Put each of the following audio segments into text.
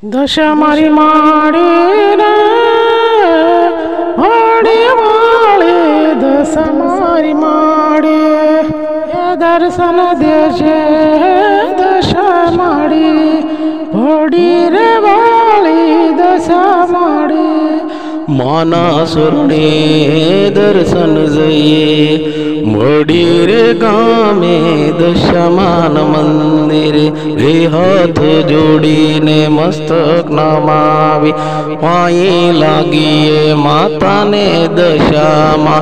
दशमारी माड़ी रे होड़ी वाली दशमारी माड़ी दर्शन देशे दशमारी होड़ी रे वाली दशमारी माना सुरणे दर्शन जये मोड़ी रे गामे दशमान मंदिर रे हाथ जोड़ी ने मस्तक नमावी पाई लागिए माता ने दशामा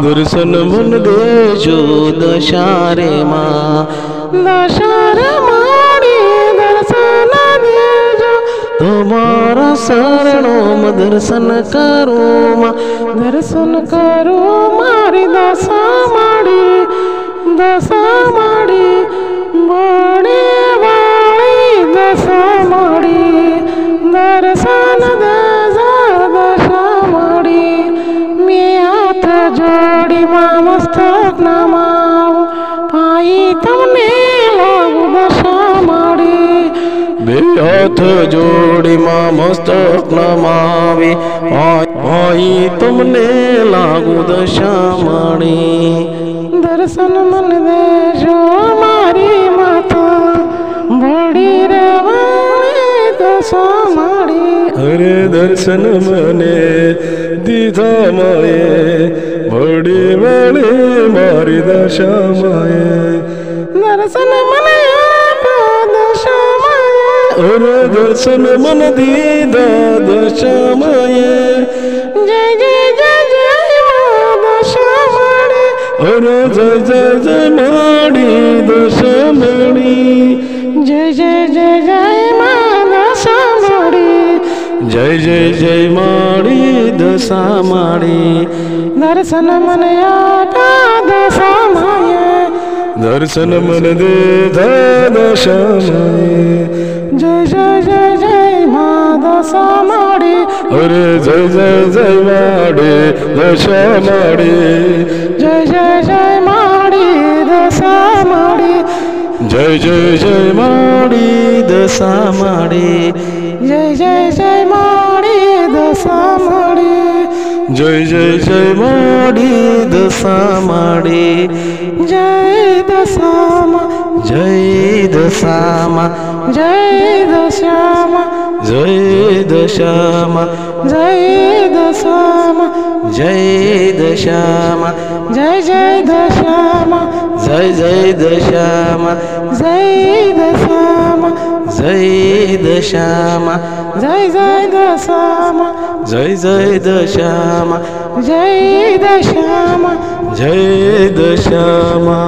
दर्शन मन देजो दशारे माँ दशारे माड़ी दर्शन देजो तुम्हारा शरणों दर्शन करूँ माँ दर्शन करो मारी दशमारी दशमारी बड़ी वाली दशमारी दर्शन देजा दशमारी मैं हाथ जोड़ी माँ मस्तक नमाऊं पाई तुमने लागू दशमारी हाथ जोड़ी माँ मस्तक नमावी आई तुमने लागू दशामारी दर्शन मन देजो मारी माता बड़ी रे वाली दशमारी अरे दर्शन मने दीधा माए बड़ी वाली मारी दशामाए दर्शन मन दशमाए अरे दर्शन मन दीदा दशमाए जय जय जय जय माँ दशमारी अरे जय जय जय माड़ी दशमारी जय जय जय जय माँ दशमारी जय जय जय माड़ी दशमारी दर्शन मन आका दशमाए दर्शन मन दे दशमाए जय जय जय जय माँ दशमारी अरे जय जय जय माड़ी दशमारी जय जय जय माड़ी दशमारी जय जय जय माड़ी दशमारी जय जय जय माड़ी दशमारी जय जय जय माड़ी दशमारी जय दशामा जय दशामा जय दशामा जय दशामा जय दशामा जय दशामा जय जय दशामा जय जय दशामा जय दशामा जय दशामा जय जय दशामा जय जय दशामा जय दशामा जय दशामा।